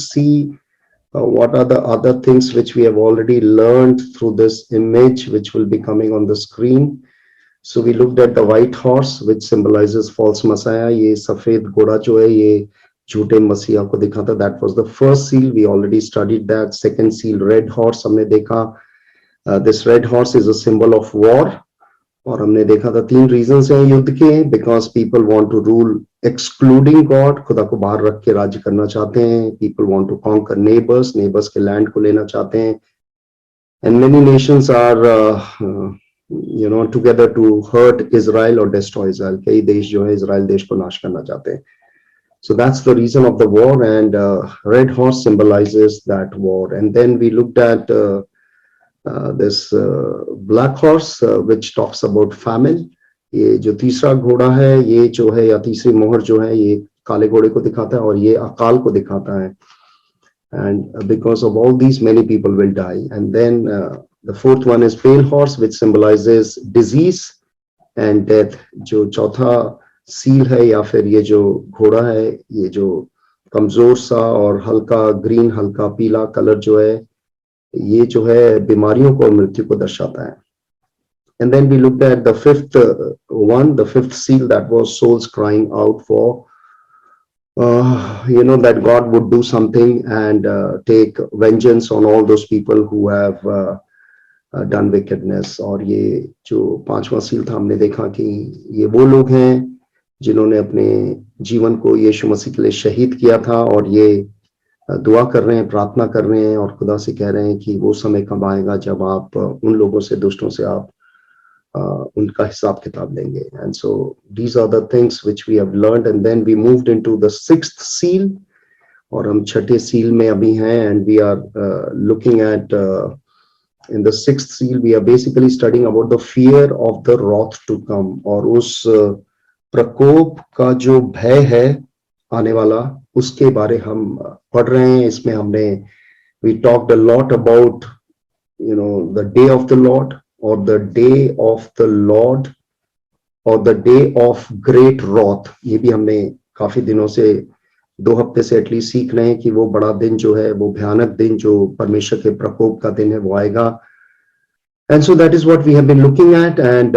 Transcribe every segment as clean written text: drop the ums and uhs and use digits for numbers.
see what are the other things which we have already learned through this image, which will be coming on the screen. So we looked at the white horse, which symbolizes false messiah. ये सफेद घोड़ा जो है ये झूठे मसीहा को दिखाता. That was the first seal. We already studied that. Second seal, red horse, हमने देखा. This red horse is a symbol of war. और हमने देखा था 3 रीजंस हैं युद्ध के. Because people want to rule excluding God, खुदा को बाहर रख के राज्य करना चाहते हैं. People want to conquer neighbours, neighbours के लैंड को लेना चाहते हैं. And many nations are together to hurt Israel और डिस्ट्रॉय इजराइल. कई देश जो है इजराइल देश को नाश करना चाहते हैं. So that's the reason of the war, and red horse symbolizes that war. And then we looked at this black horse, which talks about famine. ये जो तीसरा घोड़ा है ये जो है या तीसरी मोहर जो है ये काले घोड़े को दिखाता है और ये अकाल को दिखाता है. And because of all these, many people will die. And then the fourth one is pale horse, which symbolizes disease and death. जो चौथा सील है या फिर ये जो घोड़ा है ये जो कमजोर सा और हल्का ग्रीन हल्का पीला कलर जो है ये जो है बीमारियों को और मृत्यु को दर्शाता है. And then we looked at the fifth one, the fifth seal, that was souls crying out for that God would do something and take vengeance on all those people who have done wickedness. और ये जो पांचवा seal था हमने देखा कि ये वो लोग हैं जिन्होंने अपने जीवन को यीशु मसीह के लिए शहीद किया था और ये दुआ कर रहे हैं, प्रार्थना कर रहे हैं और खुदा से कह रहे हैं कि वो समय कब आएगा जब आप उन लोगों से, दुष्टों से आप उनका हिसाब किताब लेंगे. And so these are the things which we have learned. And then we moved into the sixth seal, और हम छठे सील में अभी हैं. And we are looking at in the sixth seal we are basically studying about the fear of the wrath to come, और उस प्रकोप का जो भय है आने वाला उसके बारे हम पढ़ रहे हैं. इसमें हमने we talked a lot about the day of the Lord, or the day of the Lord, or the day of great wrath. ये भी हमने काफी दिनों से 2 हफ्ते से एटलीस्ट सीख रहे हैं कि वो बड़ा दिन जो है, वो भयानक दिन जो परमेश्वर के प्रकोप का दिन है वो आएगा. And so that is what we have been looking at. And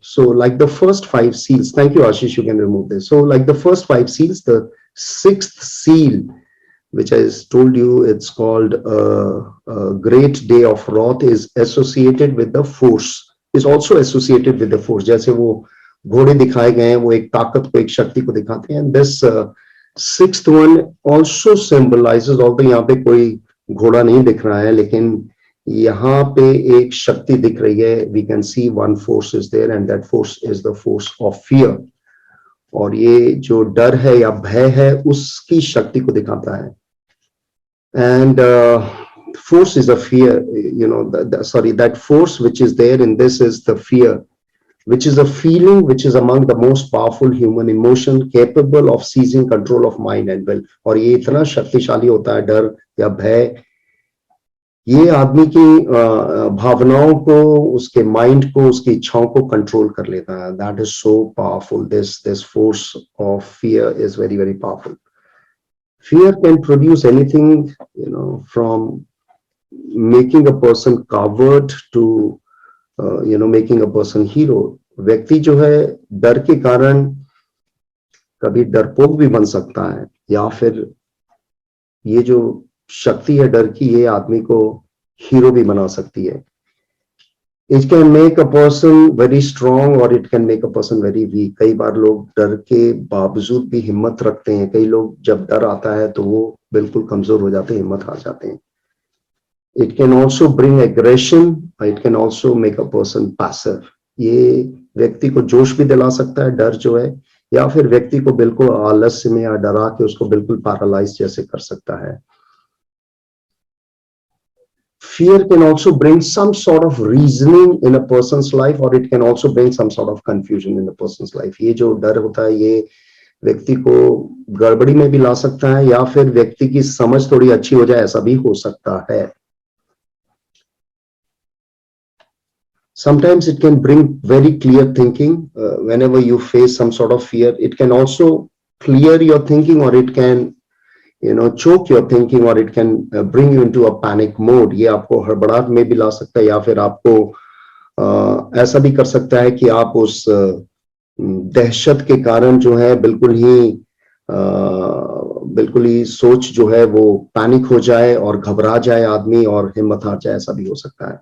so like the first 5 seals, thank you Ashish, you can remove this. So like the first 5 seals, the 6th seal, which I told you it's called a great day of wrath, is associated with the force, is also associated with the force. जैसे वो घोड़े दिखाए गए हैं वो एक ताकत को, एक शक्ति को दिखाते हैं. And this 6th one also symbolizes, although यहाँ पे कोई घोड़ा नहीं दिख रहा है लेकिन यहाँ पे एक शक्ति दिख रही है. We can see one force is there, and that force is the force of fear. और ये जो डर है या भय है उसकी शक्ति को दिखाता है. And force is a fear, that force which is there in this is the fear, which is a feeling which is among the most powerful human emotion, capable of seizing control of mind and will. और ये इतना शक्तिशाली होता है डर या भय, ये आदमी की भावनाओं को, उसके माइंड को, उसकी इच्छाओं को कंट्रोल कर लेता है. That is so powerful. This force of fear is very, very powerful. Fear can produce anything, from making a person coward to, making a person hero. व्यक्ति जो है डर के कारण कभी डरपोक भी बन सकता है, या फिर ये जो शक्ति है डर की, ये आदमी को हीरो भी बना सकती है. It can make a person very strong or it can make a person very weak. कई बार लोग डर के बावजूद भी हिम्मत रखते हैं. कई लोग जब डर आता है तो वो बिल्कुल कमजोर हो जाते हैं, हिम्मत हार जाते हैं. It can also bring aggression. It can also make a person passive. ये व्यक्ति को जोश भी दिला सकता है डर जो है, या फिर व्यक्ति को बिल्कुल आलस्य में या डरा के उसको बिल्कुल पैरालाइज जैसे कर सकता है. Fear can also bring some sort of reasoning in a person's life, or it can also bring some sort of confusion in a person's life. ये जो डर होता है ये व्यक्ति को गड़बड़ी में भी ला सकता है, या फिर व्यक्ति की समझ थोड़ी अच्छी हो जाए, ऐसा भी हो सकता है. Sometimes it can bring very clear thinking. Whenever you face some sort of fear, it can also clear your thinking, or it can choke your thinking, or it can bring you into a panic mode. ये आपको हड़बड़ाहट में भी ला सकता है, या फिर आपको ऐसा भी कर सकता है कि आप उस दहशत के कारण जो है बिल्कुल ही सोच जो है वो पैनिक हो जाए और घबरा जाए आदमी और हिम्मत हार जाए, ऐसा भी हो सकता है.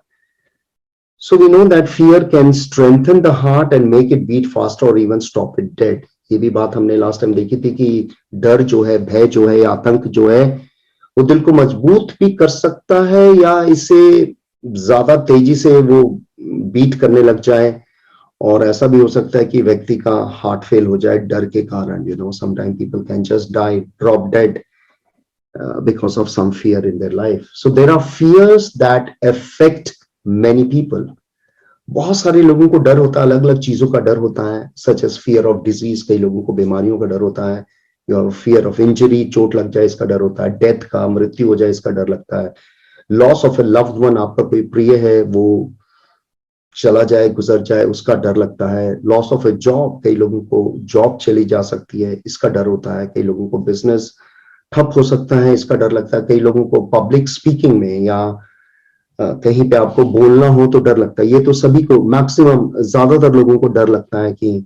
So we know that fear can strengthen the heart and make it beat faster or even stop it dead. ये भी बात हमने लास्ट टाइम देखी थी कि डर जो है, भय जो है, आतंक जो है, वो दिल को मजबूत भी कर सकता है या इसे ज्यादा तेजी से वो बीट करने लग जाए, और ऐसा भी हो सकता है कि व्यक्ति का हार्ट फेल हो जाए डर के कारण. Sometimes people can just die, drop dead because of some fear in their life. So there are fears that affect many people. बहुत सारे लोगों को डर होता है, अलग अलग चीजों का डर होता है, such as fear of disease, कई लोगों को बीमारियों का डर होता है, या फियर ऑफ इंजरी, चोट लग जाए इसका डर होता है, डेथ का, मृत्यु हो जाए इसका डर लगता है, loss of A loved one, आपका कोई प्रिय है वो चला जाए, गुजर जाए, उसका डर लगता है, लॉस ऑफ ए जॉब, कई लोगों को जॉब चली जा सकती है, इसका डर होता है, कई लोगों को बिजनेस ठप हो सकता है, इसका डर लगता है, कई लोगों को पब्लिक स्पीकिंग में या कहीं पे आपको बोलना हो तो डर लगता है. ये तो सभी को, मैक्सिमम ज्यादातर लोगों को डर लगता है कि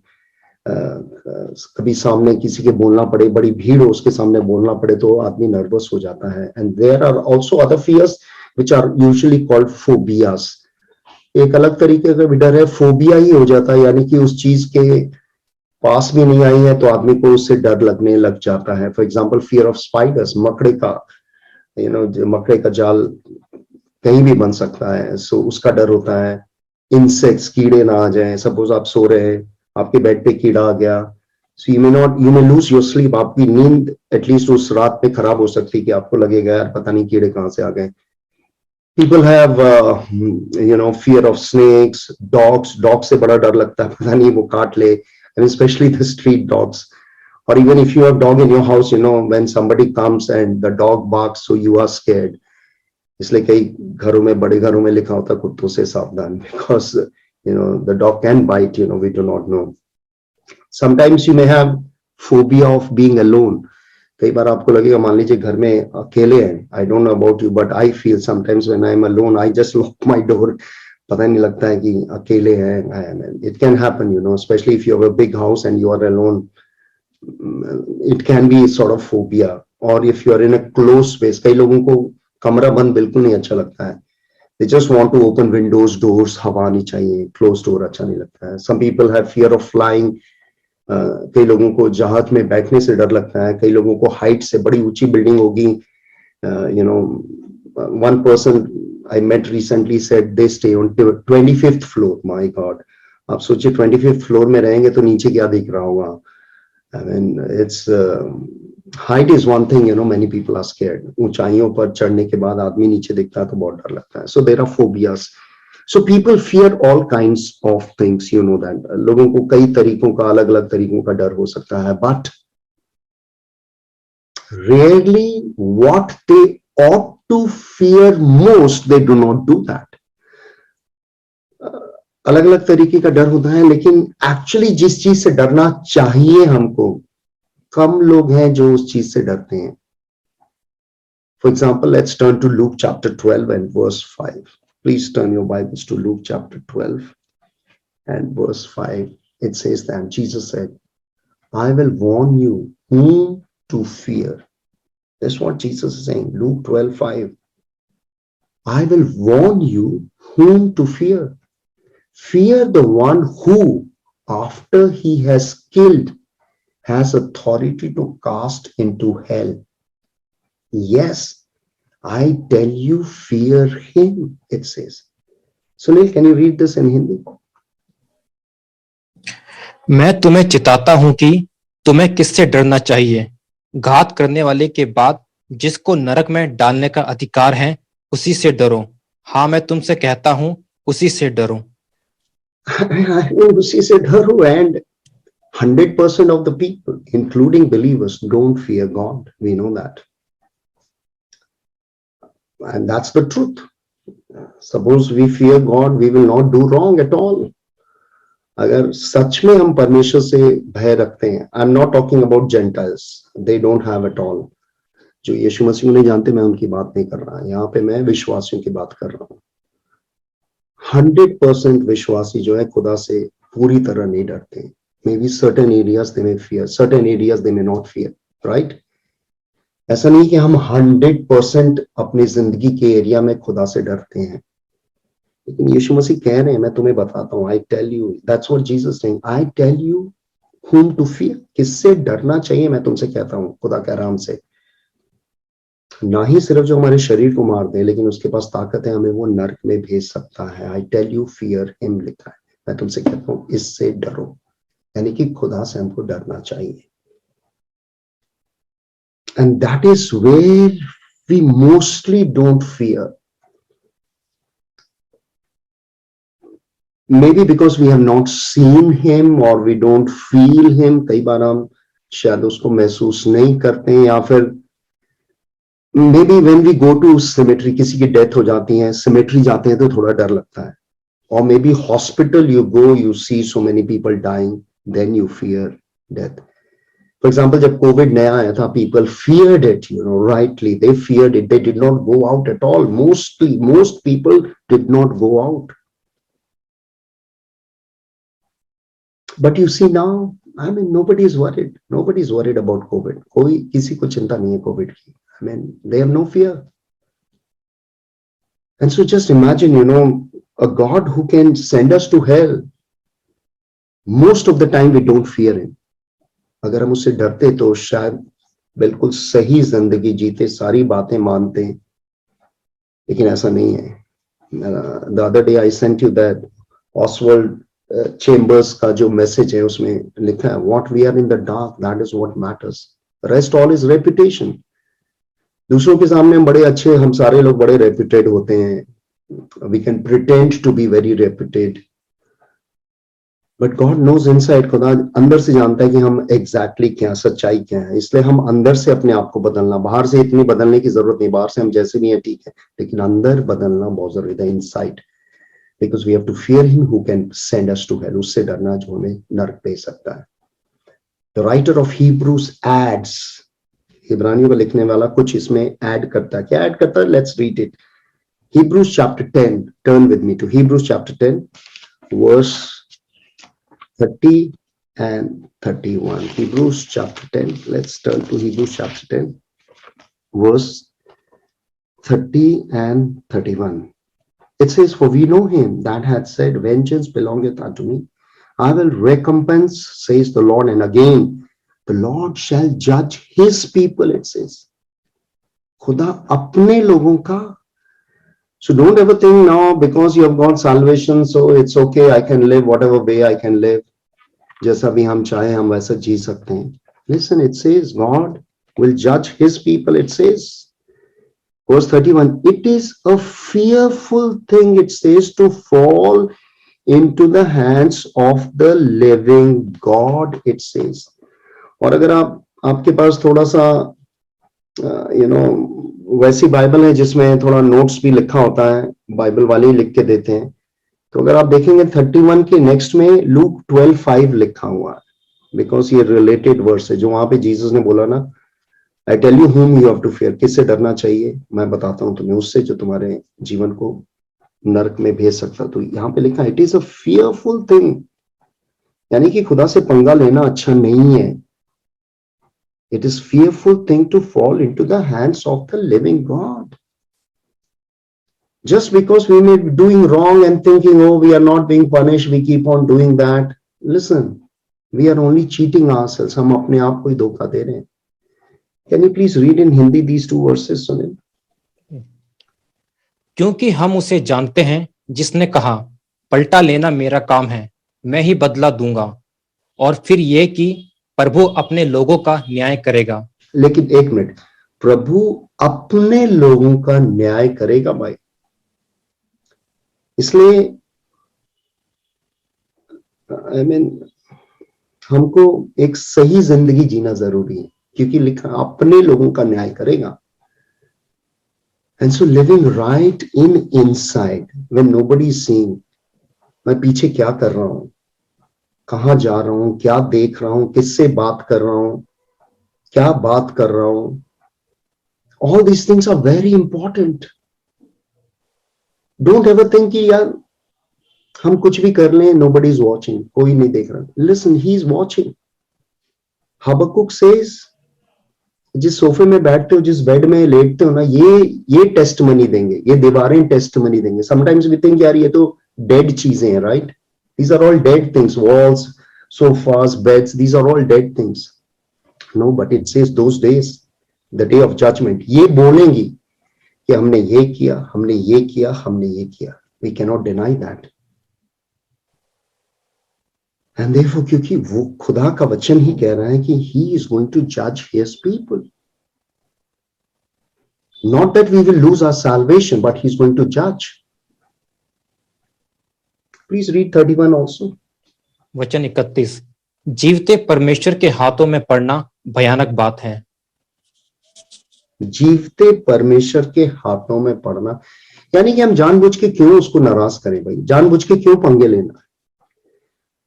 कभी सामने किसी के बोलना पड़े, बड़ी भीड़ हो उसके सामने बोलना पड़े तो आदमी नर्वस हो जाता है. And there are also other fears which are usually called phobias. एक अलग तरीके का भी डर है, फोबिया ही हो जाता है, यानी कि उस चीज के पास भी नहीं आई है तो आदमी को उससे डर लगने लग जाता है. For example fear of spiders, मकड़े का, मकड़े का जाल कहीं भी बन सकता है, सो उसका डर होता है. इंसेक्ट्स, कीड़े ना आ जाएं, सपोज आप सो रहे हैं, आपके बेड पे कीड़ा आ गया, so you may lose your sleep, आपकी नींद एटलीस्ट उस रात पे खराब हो सकती है कि आपको लगेगा यार पता नहीं कीड़े कहां से आ गए. People have fear of snakes, dogs. Dogs से बड़ा डर लगता है, पता नहीं वो काट ले, and especially the street dogs. Or even if you have dog in your house, when somebody comes and the dog barks, so you are scared. इसलिए कई घरों में, बड़े घरों में लिखा होता है कुत्तों से सावधान, because the dog can bite, we do not know. Sometimes you may have phobia of being alone. कई बार आपको लगेगा, मान लीजिए घर में अकेले हैं, I don't know about you but I feel sometimes when I am alone I just lock my door, पता नहीं लगता है कि अकेले हैं. It can happen, specially if you have a big house and you are alone, it can be sort of phobia. और if you are in a close space, कई लोगों को कमरा बंद बिल्कुल नहीं अच्छा लगता है, they just want to open windows, doors, हवा नहीं चाहिए, क्लोज डोर अच्छा नहीं लगता है. Some people have fear of flying, कई लोगों को जहाज में बैठने से डर लगता है, कई लोगों को हाइट से, बड़ी ऊंची बिल्डिंग होगी, one person I met recently said they stay on 25th floor. My God, आप सोचिए 25th floor में रहेंगे तो नीचे क्या दिख रहा होगा. I mean, it's height is one thing, many people are scared. ऊंचाइयों पर चढ़ने के बाद आदमी नीचे दिखता है तो बहुत डर लगता है. So there are phobias. So people fear all kinds of things, that. लोगों को कई तरीकों का, अलग अलग तरीकों का डर हो सकता है, but rarely what they ought to fear most, they do not do that. अलग अलग तरीके का डर होता है, लेकिन एक्चुअली जिस चीज से डरना चाहिए हमको, कम लोग हैं जो उस चीज से डरते हैं. For example, let's turn to Luke chapter 12 and verse 5. Please turn your Bibles to Luke chapter 12 and verse 5. It says that Jesus said, I will warn you whom to fear. That's what Jesus is saying. Luke 12:5. I will warn you whom to fear. Fear the one who, after he has killed, has authority to cast into hell. Yes, I tell you, fear him, it says. Sunil, can you read this in Hindi? मैं तुम्हें चिताता हूं कि तुम्हें किससे डरना चाहिए. घात करने वाले के बाद जिसको नरक में डालने का अधिकार है, उसी से डरो. हाँ, मैं तुमसे कहता हूं, उसी से डरो. उसी से डरो. And 100% of the people, including believers, don't fear God. We know that. And that's the truth. Suppose we fear God, we will not do wrong at all. अगर सच में हम परमेश्वर से भय रखते हैं, I am not talking about Gentiles, they don't have at all. जो यीशु मसीह को नहीं जानते मैं उनकी बात नहीं कर रहा, यहाँ पे मैं विश्वासियों की बात कर रहा हूँ। 100% विश्वासी जो है खुदा से पूरी तरह नहीं डरते। May be certain areas they may fear, certain areas they may not fear, right. ऐसा नहीं कि हम 100% अपनी जिंदगी के एरिया में खुदा से डरते हैं, लेकिन यीशु मसीह कह रहे हैं, मैं तुम्हें बताता हूँ, I tell you, that's what Jesus saying, I tell you whom to fear, किससे डरना चाहिए मैं तुमसे कहता हूँ। खुदा कह रहा हमसे, ना ही सिर्फ जो हमारे शरीर को मार दे, लेकिन उसके पास ताकत है हमें वो नरक में भेज सकता है। I tell you fear him लिखा है, मैं तुमसे कहता हूँ इससे डरो, यानी कि खुदा से हमको डरना चाहिए। And that is where we mostly don't fear, maybe because we have not seen him or we don't feel him। कई बार हम शायद उसको महसूस नहीं करते हैं, या फिर maybe when we go to cemetery, किसी की डेथ हो जाती है, सिमेट्री जाते हैं तो थोड़ा डर लगता है, और maybe hospital you go, you see so many people dying, then you fear death. For example जब कोविड नया आया था, people feared it, you know, rightly they feared it, they did not go out at all, most people did not go out. But you see now, I mean, nobody is worried. Nobody is worried about COVID. कोई किसी को चिंता नहीं है Covid की। I mean, they have no fear. And so just imagine, you know, a God who can send us to hell. Most of the time we don't fear him. अगर हम उससे डरते तो शायद बिल्कुल सही जिंदगी जीते, सारी बातें मानते, लेकिन ऐसा नहीं है। The other day I sent you that Oswald Chambers का जो मैसेज है, उसमें लिखा है, what we are in the dark that is what matters, rest all is reputation. दूसरों के सामने हम बड़े अच्छे, हम सारे लोग बड़े रेपुटेड होते हैं, we can pretend to be very reputed, but God knows inside, खुदा अंदर से जानता है कि हम एग्जैक्टली क्या, सच्चाई क्या है। इसलिए हम अंदर से अपने आप को बदलना, बाहर से इतनी बदलने की जरूरत नहीं, बाहर से हम जैसे भी हैं ठीक है, लेकिन अंदर बदलना बहुत जरूरी है, inside, because we have to fear him who can send us to hell, उससे डरना जो हमें नरक भेज सकता है। The writer of Hebrews adds, इब्रानियों का लिखने वाला कुछ इसमें ऐड करता है। क्या ऐड करता है? Let's read it. Hebrews chapter 10, turn with me to Hebrews chapter 10 verse 30 and 31. Hebrews chapter 10, let's turn to Hebrews chapter 10 verse 30 and 31. It says, for we know him that hath said, vengeance belongeth unto me, I will recompense, says the Lord. And again, the Lord shall judge his people, it says. खुदा अपने लोगों का, so don't ever think now because you have got salvation, so it's okay, I can live whatever way I can live, जैसा भी हम चाहे हम वैसा जी सकते हैं। Listen, it says God will judge his people, it says. Verse 31, it is a fearful thing, it says, to fall into the hands of the living God, it says. और अगर आपके पास थोड़ा सा वैसी बाइबल है जिसमें थोड़ा नोट्स भी लिखा होता है, बाइबल वाले ही लिख के देते हैं, तो अगर आप देखेंगे 31 के नेक्स्ट में लूक 12:5 लिखा हुआ है, बिकॉज ये रिलेटेड वर्स है, जो वहां पे जीसस ने बोला ना, I tell you whom you have to fear, किससे डरना चाहिए मैं बताता हूं तुम्हें, उससे जो तुम्हारे जीवन को नरक में भेज सकता। तो यहाँ पे लिखा it is a fearful thing, यानी कि खुदा से पंगा लेना अच्छा नहीं है। It is fearful thing to fall into the hands of the living God, just because we may be doing wrong and thinking, oh, we are not being punished, we keep on doing that. Listen, we are only cheating ourselves, हम अपने आप को ही धोखा दे रहे हैं। Can you please read in Hindi these two verses, Sunil? क्योंकि हम उसे जानते हैं जिसने कहा, पलटा लेना मेरा काम है, मैं ही बदला दूंगा, और फिर ये कि प्रभु अपने लोगों का न्याय करेगा। लेकिन एक मिनट, प्रभु अपने लोगों का न्याय करेगा भाई। इसलिए I mean, हमको एक सही जिंदगी जीना जरूरी है, क्योंकि लिखा अपने लोगों का न्याय करेगा। And so living right in inside when nobody is seeing, मैं पीछे क्या कर रहा हूं, कहां जा रहा हूं, क्या देख रहा हूं, किससे बात कर रहा हूं, क्या बात कर रहा हूं, All these things are very important. Don't ever think कि यार हम कुछ भी कर लें, nobody is watching, कोई नहीं देख रहा. Listen, he is watching. Habakkuk says, जिस सोफे में बैठते हो, जिस बेड में लेटते हो ना, ये टेस्ट मनी देंगे, ये दीवारें टेस्ट मनी देंगे. समटाइम्स वी थिंक यार ये तो डेड चीजें हैं, right? These are all dead things. Walls, sofas, beds, these are all dead things. No, but it says those days, the day of judgement, ये बोलेंगी कि हमने ये किया, हमने ये किया, हमने ये किया. We can not deny that. And therefore, क्योंकि वो खुदा का वचन ही कह रहा है कि ही इज गोइंग टू जज his people. Not that we will lose our salvation, but he's going to judge. Please read 31 also. वचन 31, जीवते परमेश्वर के हाथों में पड़ना भयानक बात है. जीवते परमेश्वर के हाथों में पड़ना, यानी कि हम जानबूझ के क्यों उसको नाराज करें भाई, जानबूझ के क्यों पंगे लेना.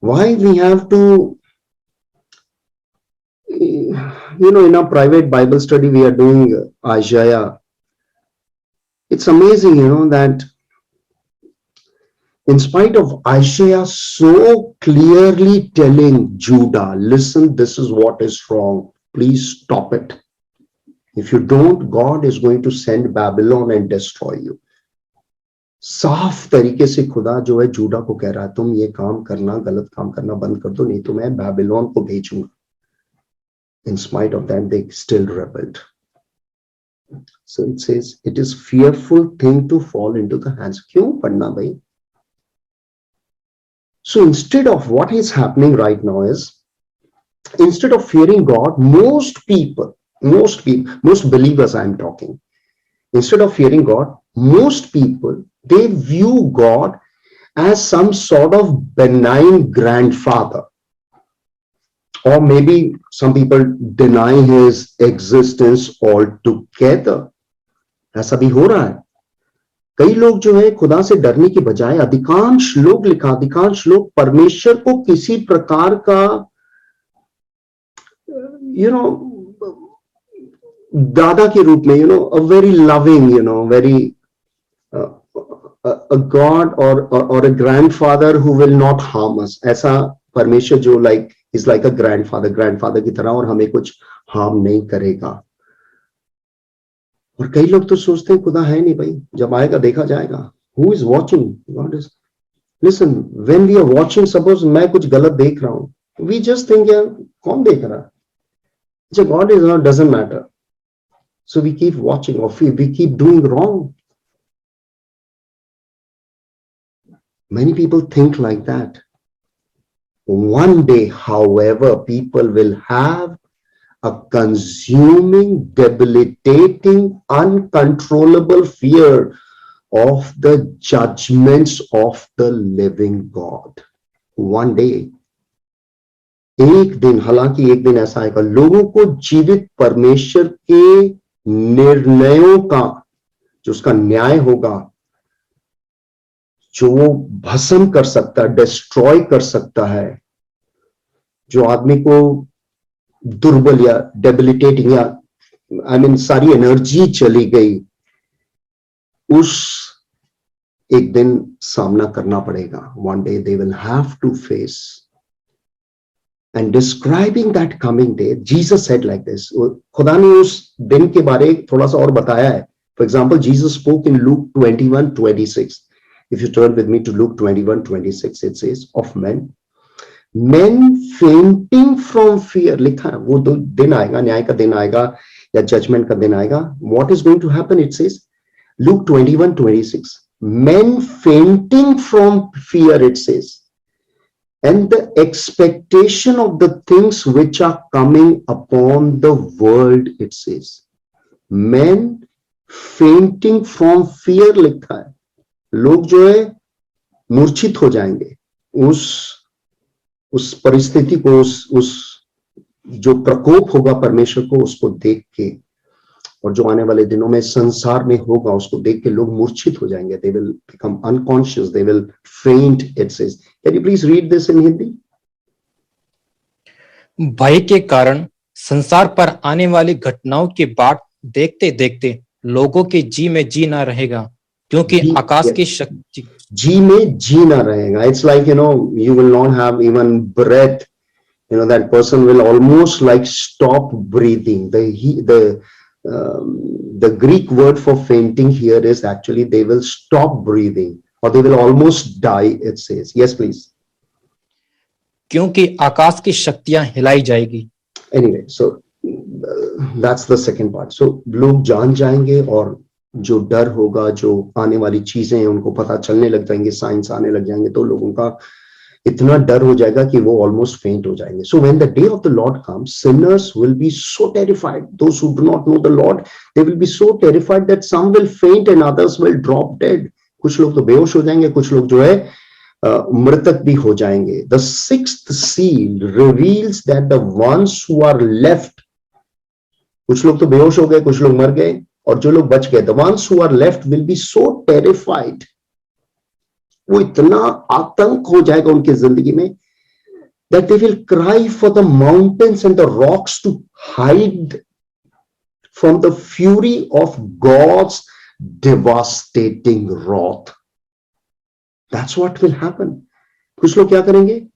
Why we have to, in our private Bible study we are doing Isaiah. It's amazing, that in spite of Isaiah so clearly telling Judah, listen, this is what is wrong, please stop it. If you don't, God is going to send Babylon and destroy you. साफ तरीके से खुदा जो है JUDA को कह रहा है, तुम ये काम करना, गलत काम करना बंद कर दो, नहीं तो मैं बैबिलोन को भेजूंगा. In spite of that, they still rebelled. So it says, it is fearful thing to fall into the hands. क्यों पढ़ना भाई? So instead of what is happening right now is, instead of fearing God, most believers I am talking, instead of fearing God, most people, they view God as some sort of benign grandfather. Or maybe some people deny his existence altogether. ऐसा भी हो रहा है. कई लोग जो है खुदा से डरने की बजाय, अधिकांश लोग परमेश्वर को किसी प्रकार का दादा के रूप में, a very loving, very a God or a grandfather who will not harm us. ऐसा परमेश्वर जो is like a grandfather की तरह, और हमें कुछ हार्म नहीं करेगा. और कई लोग तो सोचते हैं खुदा है नहीं भाई, जब आएगा देखा जाएगा. Who is watching? God is. Listen, when we are watching, suppose मैं कुछ गलत देख रहा हूं, we just think यार कौन देख रहा है? So God is not, doesn't matter. So we keep watching, or we keep doing wrong. Many people think like that. One day, however, people will have a consuming, debilitating, uncontrollable fear of the judgments of the living God. One day, एक दिन, हालांकि एक दिन ऐसा आएगा, लोगों को जीवित परमेश्वर के निर्णयों का, जो उसका न्याय होगा, जो वो भस्म कर सकता है, डिस्ट्रॉय कर सकता है, जो आदमी को दुर्बल या डेबिलिटेटिंग या सारी एनर्जी चली गई, उस एक दिन सामना करना पड़ेगा. One day they will have to face. And describing that coming day, Jesus said like this. खुदा ने उस दिन के बारे थोड़ा सा और बताया है. For example, Jesus spoke in Luke 21:26. If you turn with me to Luke 21:26, it says, of men fainting from fear. लिखा है, वो दिन आएगा, न्याय का दिन आएगा या जजमेंट का दिन आएगा. What is going to happen? It says, Luke 21:26. Men fainting from fear, it says, and the expectation of the things which are coming upon the world, it says. Men fainting from fear लिखा है. लोग जो है मूर्छित हो जाएंगे उस परिस्थिति को, उस जो प्रकोप होगा परमेश्वर को, उसको देख के, और जो आने वाले दिनों में संसार में होगा उसको देख के लोग मूर्छित हो जाएंगे. They will become unconscious, they will faint, it says. Can you please read this in Hindi? भय के कारण संसार पर आने वाली घटनाओं के बाद देखते देखते लोगों के जी में जी ना रहेगा, क्योंकि जी, आकाश की शक्ति जी में जी ना रहेगा. It's like, you will not have even breath. That person will almost like stop breathing. The Greek word for fainting here is actually they will stop breathing or they will almost die, it says. Yes, please. क्योंकि आकाश की शक्तियां हिलाई जाएगी. Anyway, so that's the second part. So लोग जान जाएंगे और जो डर होगा, जो आने वाली चीजें हैं उनको पता चलने लग जाएंगे, साइंस आने लग जाएंगे, तो लोगों का इतना डर हो जाएगा कि वो ऑलमोस्ट फेंट हो जाएंगे. So when the day of the Lord comes, sinners will be so terrified. Those who do not know the Lord, they will be so terrified that some will faint and others will drop dead. कुछ लोग तो बेहोश हो जाएंगे, कुछ लोग जो है मृतक भी हो जाएंगे. The sixth seal reveals that the ones who are left, कुछ लोग तो बेहोश हो गए, कुछ लोग मर गए, और जो लोग बच गए, the ones who are left will be so terrified. वो इतना आतंक हो जाएगा उनकी जिंदगी में that they will cry for the mountains and the rocks to hide from the fury of God's devastating wrath. That's what will happen. कुछ लोग क्या करेंगे?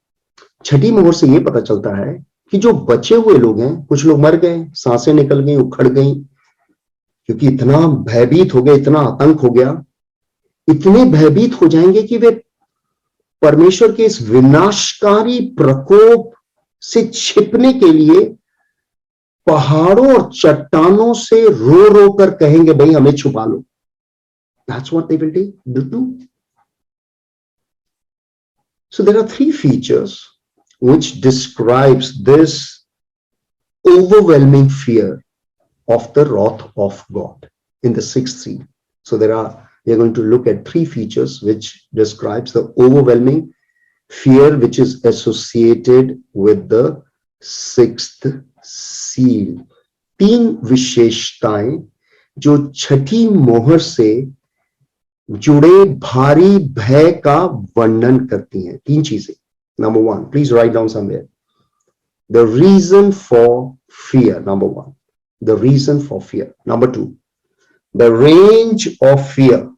छठी मोहर से ये पता चलता है कि जो बचे हुए लोग हैं, कुछ लोग मर गए, सांसें निकल गई, उखड़ गई, क्योंकि इतना भयभीत हो गया, इतना आतंक हो गया, इतने भयभीत हो जाएंगे कि वे परमेश्वर के इस विनाशकारी प्रकोप से छिपने के लिए पहाड़ों और चट्टानों से रो रो कर कहेंगे, भाई हमें छुपा लो. That's what they will do. So there are three features which describes this overwhelming fear of the wrath of God in the sixth seal. So we are going to look at three features which describes the overwhelming fear which is associated with the sixth seal. तीन विशेषताएं जो छठी मोहर से जुड़े भारी भय का वर्णन करती हैं. तीन चीजें. Number one, please write down somewhere. The reason for fear. Number one, the reason for fear. Number two, the range of fear.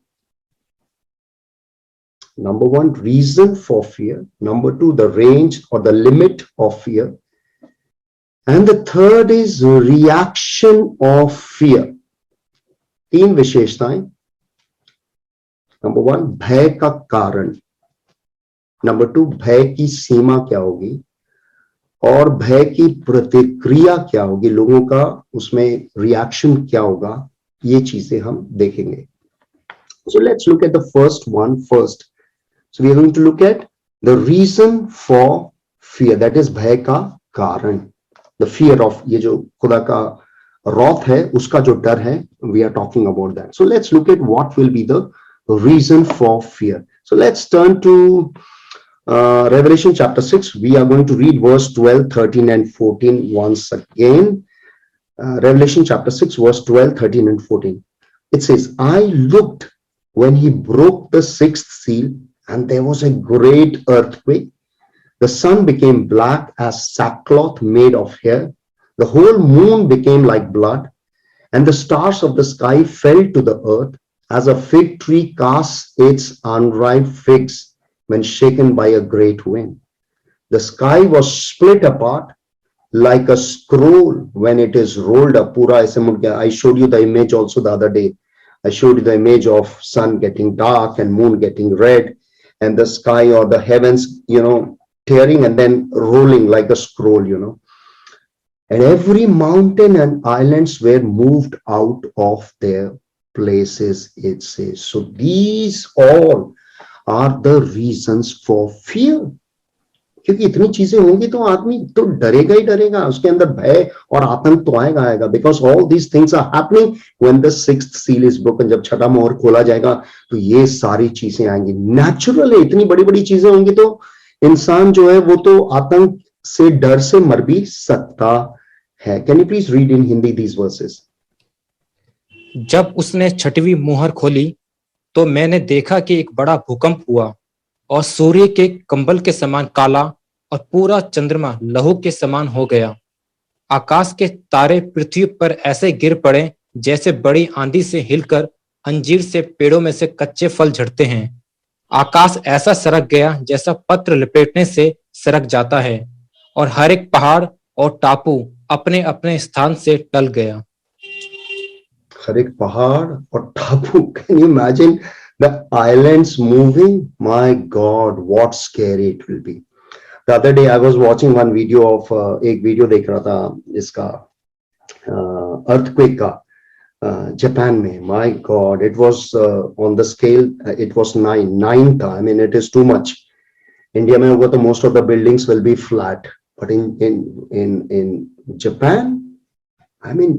Number one, reason for fear. Number two, the range or the limit of fear. And the third is reaction of fear. तीन विशेषताएं. Number one, भय का कारण. Number two, भय की सीमा क्या होगी, और भय की प्रतिक्रिया क्या होगी, लोगों का उसमें रिएक्शन क्या होगा, ये चीजें हम देखेंगे. So let's look at the first one first. So we are going to look at the reason for fear, that is भय का कारण. The fear of, ये जो खुदा का wrath है, उसका जो डर है, we are talking about that. So let's look at what will be the reason for fear. So let's turn to Revelation chapter 6. We are going to read verse 12, 13 and 14 once again. Revelation chapter 6 verse 12, 13 and 14. It says, I looked when he broke the sixth seal, and there was a great earthquake. The sun became black as sackcloth made of hair. The whole moon became like blood, and the stars of the sky fell to the earth, as a fig tree casts its unripe figs when shaken by a great wind. The sky was split apart like a scroll when it is rolled up. Pura aise mud gaya. I showed you the image also the other day. I showed you the image of sun getting dark and moon getting red, and the sky or the heavens, tearing and then rolling like a scroll, And every mountain and islands were moved out of their places, it says. So these all are the reasons for fear. क्योंकि इतनी चीजें होंगी तो आदमी तो डरेगा ही डरेगा, उसके अंदर भय और आतंक तो आएगा. Because all these things are happening when the sixth seal is broken. जब छठा मोहर खोला जाएगा तो ये सारी चीजें आएंगी. नेचुरल है, इतनी बड़ी बड़ी चीजें होंगी तो इंसान जो है वो तो आतंक से, डर से मर भी सकता है. Can you please read in Hindi these versus. जब उसने छठवीं मुहर खोली तो मैंने देखा कि एक बड़ा भूकंप हुआ, और सूर्य के कंबल के समान काला और पूरा चंद्रमा लहू के समान हो गया. आकाश के तारे पृथ्वी पर ऐसे गिर पड़े जैसे बड़ी आंधी से हिलकर अंजीर से पेड़ों में से कच्चे फल झड़ते हैं। आकाश ऐसा सरक गया जैसा पत्र लपेटने से सरक जाता है, और हर एक पहाड़ और टापू अपने अपने स्थान से टल गया। हर एक पहाड़ और टापू, can you imagine the islands moving? My God, what scary it will be. The other day I was watching one video of, एक वीडियो देख रहा था इसका अर्थक्वेक का जापान में. My God, it was on the scale, it was 9 था. I mean it is too much. India में होगा तो most of the buildings will be flat, but in Japan, I mean,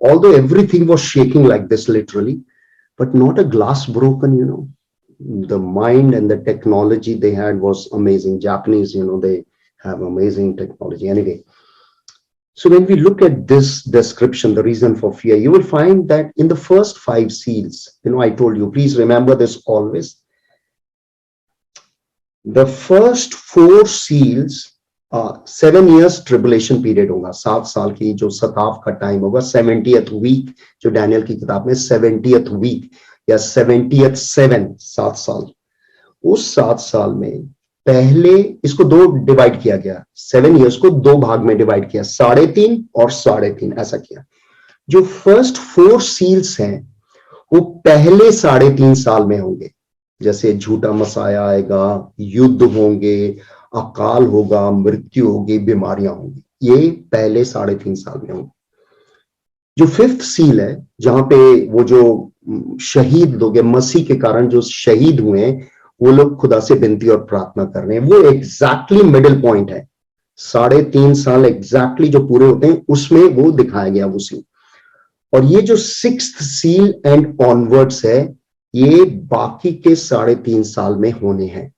although everything was shaking like this literally, but not a glass broken, you know. The mind and the technology they had was amazing. Japanese, you know, they have amazing technology. Anyway, so when we look at this description, the reason for fear, you will find that in the first 5 seals, you know, I told you, please remember this always. The first 4 seals, 7 years tribulation period होगा, 7 साल की जो सताव का time होगा, 70th week, जो Daniel की किताब में 70th week या 70th 7 साल. उस 7 साल में पहले इसको 2 डिवाइड किया गया, 7 years को 2 भाग में डिवाइड किया, 3.5 और 3.5 ऐसा किया. जो फर्स्ट 4 सील्स हैं वो पहले 3.5 साल में होंगे. जैसे झूठा मसाया आएगा, युद्ध होंगे, अकाल होगा, मृत्यु होगी, बीमारियां होंगी, ये पहले 3.5 साल में होंगे. जो 5th सील है, जहां पे वो जो शहीद लोग हैं, मसीह के कारण जो शहीद हुए हैं, वो लोग खुदा से विनती और प्रार्थना कर रहे हैं, वो एग्जैक्टली मिडिल पॉइंट है. 3.5 साल एग्जैक्टली जो पूरे होते हैं उसमें वो दिखाया गया वो सील. और ये जो 6th सील एंड ऑनवर्ड्स है, ये बाकी के 3.5 साल में होने हैं.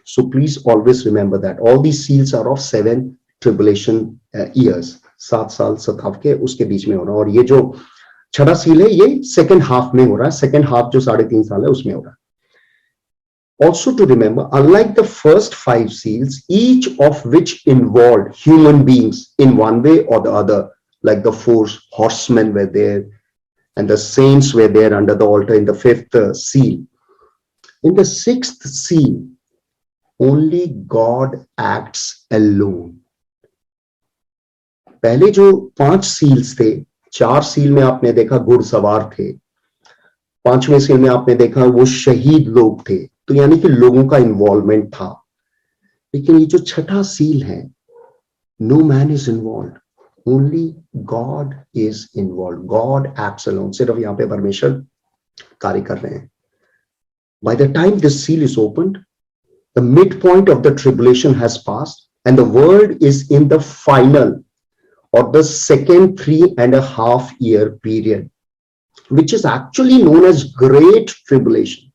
So please always remember that all these seals are of 7 tribulation years. 7 साल सताव के उसके बीच में हो रहा है. और ये जो 6वां सील है, ये सेकेंड हाफ में हो रहा है. सेकेंड हाफ जो 3.5 साल है उसमें हो रहा है. Also to remember, unlike the first 5 seals, each of which involved human beings in one way or the other, like the 4 horsemen were there and the saints were there under the altar in the 5th seal. In the 6th seal, only God acts alone. पहले जो 5 seals थे, 4 seal में आपने देखा घुड़सवार थे, 5वें seal में आपने देखा वो शहीद लोग थे, तो यानी कि लोगों का इन्वॉल्वमेंट था. लेकिन ये जो 6ठा सील है, no man is involve, only God is involve. God acts alone. सिर्फ यहां पे परमेश्वर कार्य कर रहे हैं. By the time this seal is opened, the midpoint of the tribulation has passed and the world is in the final or the second 3.5 year period, which is actually known as great tribulation.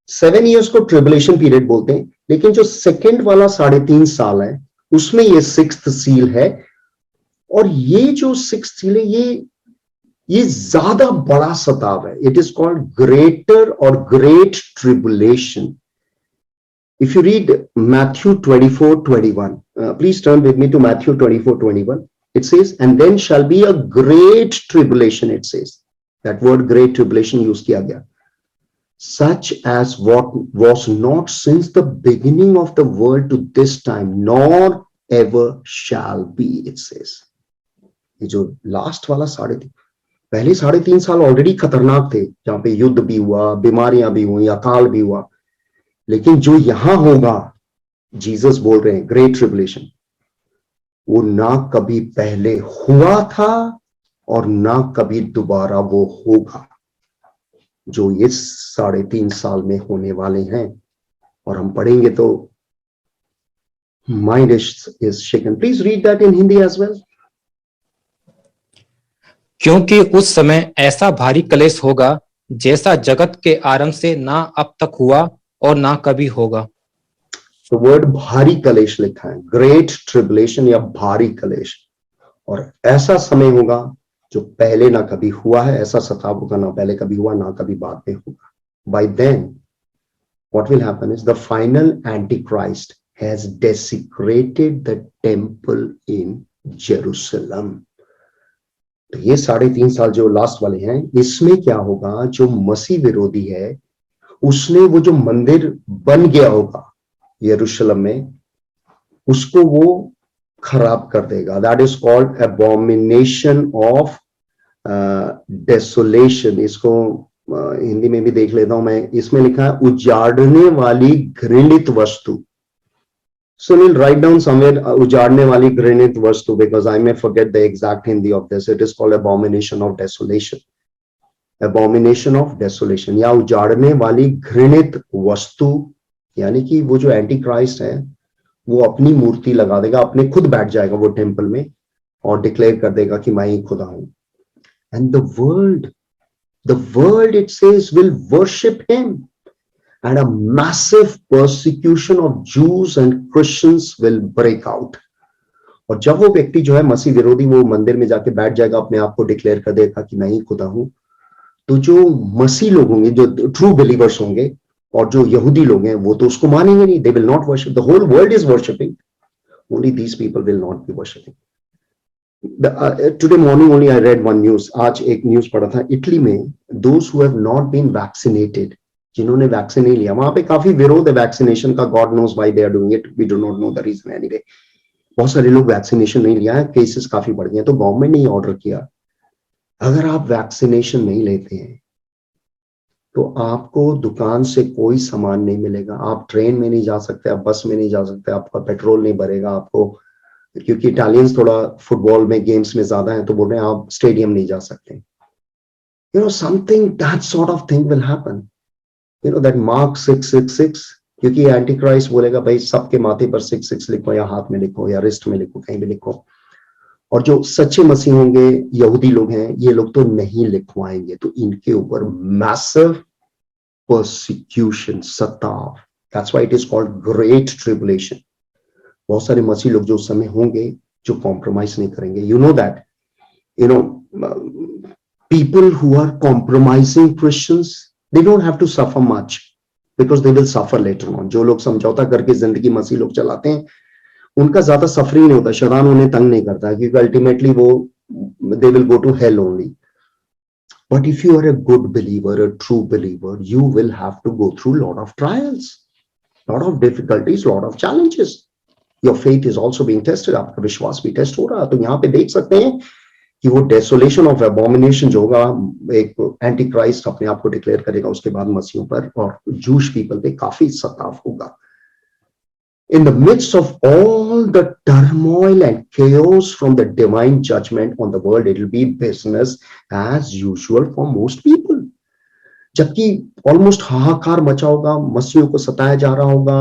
7 years को tribulation period बोलते हैं, लेकिन जो second वाला 3.5 साल है उसमें ये 6th seal है. और ये जो 6th seal है, ये ज्यादा बड़ा सताव है. It is called greater or great tribulation. If you read Matthew 24:21, please turn with me to Matthew 24:21. It says, and then shall be a great tribulation, it says. That word great tribulation use kiya gaya. Such as what was not since the beginning of the world to this time, nor ever shall be, it says. ये जो last वाला 3.5, पहले 3.5 साल already खतरनाक थे, जहां पे युद्ध भी हुआ, बीमारियां भी हुई, अकाल भी हुआ. लेकिन जो यहां होगा, जीसस बोल रहे हैं ग्रेट ट्रिबुलेशन, वो ना कभी पहले हुआ था और ना कभी दोबारा वो होगा, जो ये 3.5 साल में होने वाले हैं. और हम पढ़ेंगे तो mind is shaken. Please read that in Hindi as well. क्योंकि उस समय ऐसा भारी कलेश होगा जैसा जगत के आरंभ से ना अब तक हुआ और ना कभी होगा. तो वर्ड भारी कलेश लिखा है, ग्रेट ट्रिबुलेशन या भारी कलेश. और ऐसा समय होगा जो पहले ना कभी हुआ है, ऐसा सताव होगा ना पहले कभी हुआ ना कभी बाद में होगा. By then, what will happen is the final Antichrist has desecrated the temple in Jerusalem. तो ये 3.5 साल जो लास्ट वाले हैं, इसमें क्या होगा, जो मसीह विरोधी है उसने वो जो मंदिर बन गया होगा यरूशलेम में, उसको वो खराब कर देगा. That is called abomination of desolation. इसको हिंदी में भी देख लेता हूं मैं. इसमें लिखा है उजाड़ने वाली घृणित वस्तु. So we'll write down somewhere उजाड़ने वाली घृणित वस्तु, because I may forget the exact Hindi of this. It is called abomination of desolation. Abomination of desolation या उजाड़ने वाली घृणित वस्तु, यानी कि वो जो एंटी क्राइस्ट है वो अपनी मूर्ति लगा देगा, अपने खुद बैठ जाएगा वो टेम्पल में और डिक्लेयर कर देगा कि मैं ही खुदा हूं. And the world it says will worship him. And a massive persecution of Jews and Christians will break out. और जब वो व्यक्ति जो है मसीह विरोधी वो मंदिर में जाके बैठ जाएगा, अपने आप को डिक्लेयर कर देगा कि मैं ही खुदा हूं, तो जो मसीह लोग होंगे, जो ट्रू बिलीवर्स होंगे और जो यहूदी लोग हैं, वो तो उसको मानेंगे नहीं. They will not worship. The whole world is worshipping, only these people will not be worshipping. Today morning only I read one news. आज एक न्यूज पढ़ा था, इटली में those who have not been vaccinated, जिन्होंने vaccine नहीं लिया, वहां पे काफी विरोध है वैक्सीनेशन का. God knows why they are doing it, we do not know the reason anyway. बहुत सारे लोग वैक्सीनेशन नहीं लिया है, केसेस काफी बढ़ गए हैं, तो गवर्नमेंट ने ये ऑर्डर किया, अगर आप वैक्सीनेशन नहीं लेते हैं तो आपको दुकान से कोई सामान नहीं मिलेगा. आप ट्रेन में नहीं जा सकते, आप बस में नहीं जा सकते, आपका पेट्रोल नहीं भरेगा आपको, क्योंकि इटालियंस थोड़ा फुटबॉल में गेम्स में ज्यादा है, तो बोल रहे हैं आप स्टेडियम नहीं जा सकते. You know something that sort of thing will happen. You know that Mark 666, क्योंकि एंटी क्राइस्ट बोलेगा भाई सबके माथे पर 666 लिखो, या हाथ में लिखो, या रिस्ट में लिखो, कहीं भी लिखो. और जो सच्चे मसीह होंगे, यहूदी लोग हैं, ये लोग तो नहीं लिखवाएंगे, तो इनके ऊपर मैसिव परसिक्यूशन, सताव. That's why it is called great tribulation. बहुत सारे मसीह लोग जो उस समय होंगे जो कॉम्प्रोमाइज नहीं करेंगे. You know that, you know people who are compromising Christians, they don't have to suffer much because they will suffer later on. जो लोग समझौता करके जिंदगी मसीह लोग चलाते हैं, उनका ज्यादा सफरिंग नहीं होता, शैतान उन्हें तंग नहीं करता, क्योंकि अल्टीमेटली वो they will go to hell only. But if you are a good believer, a true believer, you will have to go through lot of trials, lot of difficulties, lot of challenges. Your faith is also being tested. आपका विश्वास भी test हो रहा है. तो यहाँ पे देख सकते हैं कि वो डेसोलेशन ऑफ एबॉमिनेशन जो होगा, एक एंटी क्राइस्ट अपने आप को डिक्लेयर करेगा, उसके बाद मसीहों पर और जूश पीपल पे काफी सताव होगा. In the midst of all the turmoil and chaos from the divine judgment on the world, it will be business as usual for most people. जबकि ऑलमोस्ट हाहाकार मचा होगा, मसीहों को सताया जा रहा होगा,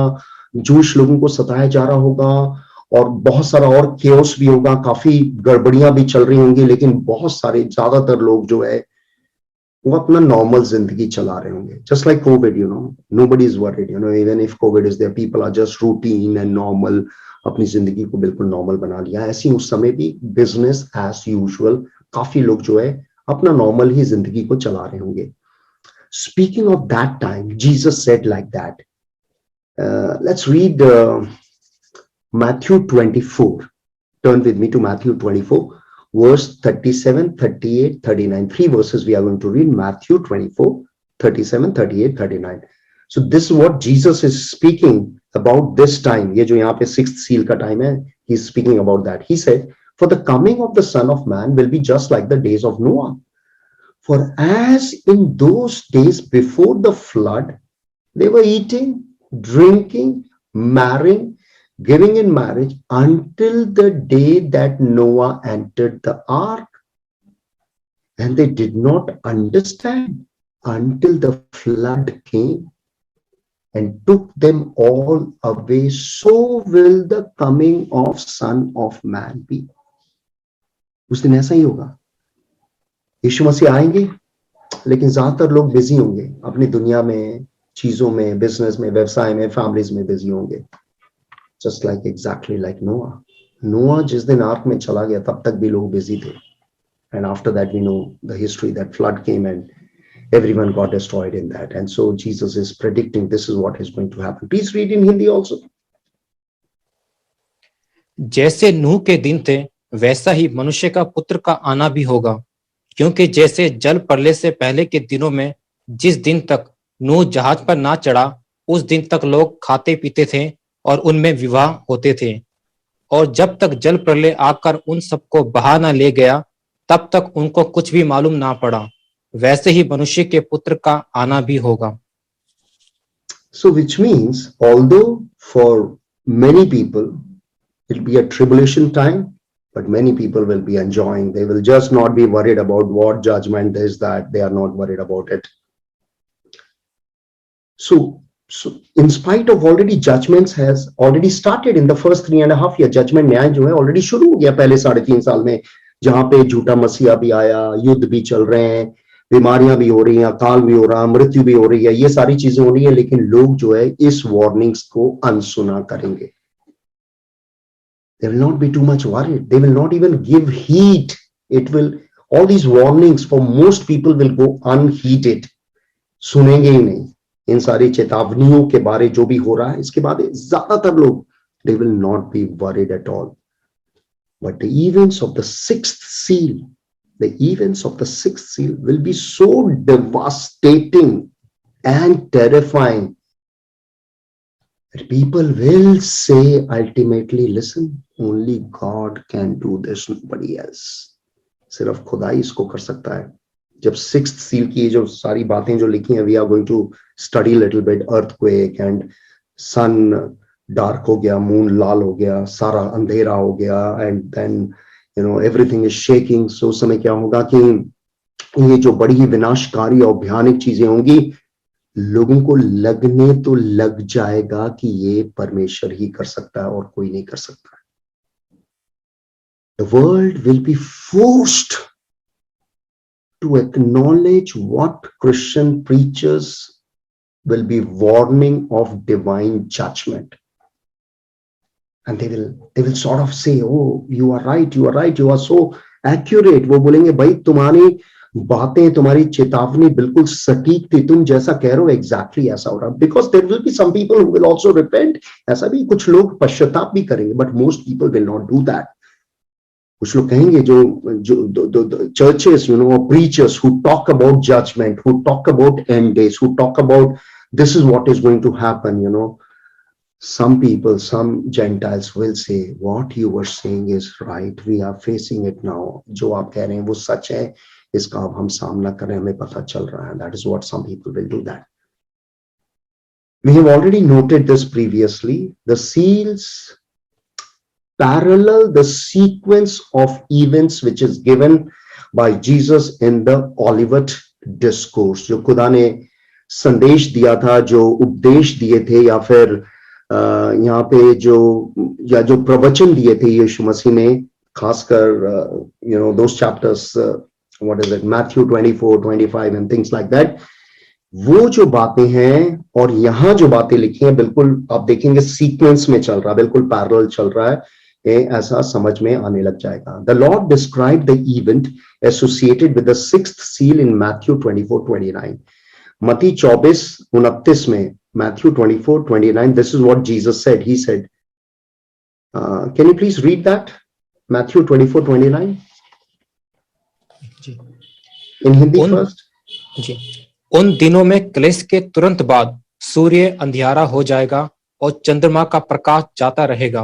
जूश लोगों को सताया जा रहा होगा, और बहुत सारा और केओस भी होगा, काफी गड़बड़ियां भी चल रही होंगी, लेकिन बहुत सारे ज्यादातर लोग जो है वो अपना नॉर्मल जिंदगी चला रहे होंगे. Just like Covid, you know, nobody is worried, you know, even if Covid is there, people are just routine and normal, अपनी जिंदगी को बिल्कुल नॉर्मल बना लिया. ऐसे ही उस समय भी बिजनेस एज यूजुअल, काफी लोग जो है अपना नॉर्मल ही जिंदगी को चला रहे होंगे. Speaking of that time, Jesus said like that. Let's read Matthew 24. Turn with me to Matthew 24, verse 37, 38, 39. 3 verses we are going to read. Matthew 24, 37, 38, 39. So this is what Jesus is speaking about this time. ये जो यहाँ पे 6th seal का time है, he is speaking about that. He said, for the coming of the Son of Man will be just like the days of Noah. For as in those days before the flood, they were eating, drinking, marrying, giving in marriage until the day that Noah entered the ark. And they did not understand until the flood came and took them all away. So will the coming of Son of Man be. उस दिन ऐसा ही होगा. यीशु मसीह आएंगे, लेकिन ज्यादातर लोग busy होंगे अपनी दुनिया में, चीजों में, बिजनेस में, व्यवसाय में, फैमिलीज में बिजी होंगे. Just like exactly like Noah. Noah जिस दिन आर्क में चला गया तब तक भी लोग बिजी थे. And after that we know the history that flood came and everyone got destroyed in that. And so Jesus is predicting this is what is going to happen. Please read in Hindi also. जैसे नूह के दिन थे, वैसा ही मनुष्य का पुत्र का आना भी होगा. क्योंकि जैसे जल प्रलय से पहले के दिनों में जिस दिन तक नूह जहाज पर ना चढ़ा उस दिन तक लोग खाते पीते थे और उनमें विवाह होते थे, और जब तक जल प्रलय आकर उन सबको बहा ना ले गया तब तक उनको कुछ भी मालूम ना पड़ा, वैसे ही मनुष्य के पुत्र का आना भी होगा। So, which means, although for many people it'll be a tribulation time, but many people will be enjoying. They will just not be worried about what judgment is, that they are not worried about it. So in spite of already judgments has already started in the first 3.5 years, judgment न्याय जो है already शुरू हो गया पहले 3.5 साल में, जहां पे झूठा मसीहा भी आया, युद्ध भी चल रहे हैं, बीमारियां भी हो रही हैं, अकाल भी हो रहा है, मृत्यु भी हो रही है, ये सारी चीजें हो रही है, लेकिन लोग जो है इस वार्निंग्स को अनसुना करेंगे. They will not be too much worried. They will not even give heed. All these warnings for most people will go unheeded. सुनेंगे ही नहीं इन सारी चेतावनियों के बारे जो भी हो रहा है. इसके बाद ज्यादातर लोग they will not be worried at all. But the events of the sixth seal will be so devastating and terrifying that people will say ultimately, listen, only God can do this, nobody else. सिर्फ खुदा ही इसको कर सकता है. जब sixth seal की जो सारी बातें जो लिखी हैं, we are going to study little bit, earthquake and sun dark हो गया, मून लाल हो गया, सारा अंधेरा हो गया, and then everything is shaking. So उस समय क्या होगा कि ये जो बड़ी ही विनाशकारी और भयानक चीजें होंगी, लोगों को लगने तो लग जाएगा कि ये परमेश्वर ही कर सकता है और कोई नहीं कर सकता. The world will be forced to acknowledge what Christian preachers will be warning of divine judgment. And they will sort of say, oh, you are right, you are so accurate. वो बोलेंगे, भाई तुम्हारी बातें, तुम्हारी चेतावनी बिल्कुल सटीक थी, तुम जैसा कह रहे हो एग्जैक्टली ऐसा हो रहा. Because there will be some people who will also repent. ऐसा भी कुछ लोग पश्चाताप भी करेंगे, but most people will not do that. कुछ लोग कहेंगे जो churches, preachers who talk about judgment, who talk about end days, who talk about this is what is going to happen, some people, some Gentiles will say, what you were saying is right, we are facing it now. जो आप कह रहे हैं वो सच है, इसका अब हम सामना कर रहे हैं, हमें पता चल रहा है. That is what some people will do that. We have already noted this previously. The seals parallel the sequence of events which is given by Jesus in the Olivet Discourse. जो खुदा ने संदेश दिया था, जो उपदेश दिए थे, या फिर यहाँ पे जो प्रवचन दिए थे यीशु मसीह ने, खासकर those chapters, what is it, Matthew 24, 25 and things like that. वो जो बातें हैं और यहाँ जो बातें लिखी हैं, बिल्कुल आप देखेंगे सीक्वेंस में चल रहा है, बिल्कुल पैरेलल चल रहा है. ऐसा समझ में आने लग जाएगा. The Lord described the event associated with the sixth seal in Matthew 24:29. मत्ती 24:29 में, Matthew 24:29, this is what Jesus said. He said, can you please read that? Matthew 24:29 in Hindi first. जी. उन दिनों में क्लेश के तुरंत बाद सूर्य अंधियारा हो जाएगा और चंद्रमा का प्रकाश जाता रहेगा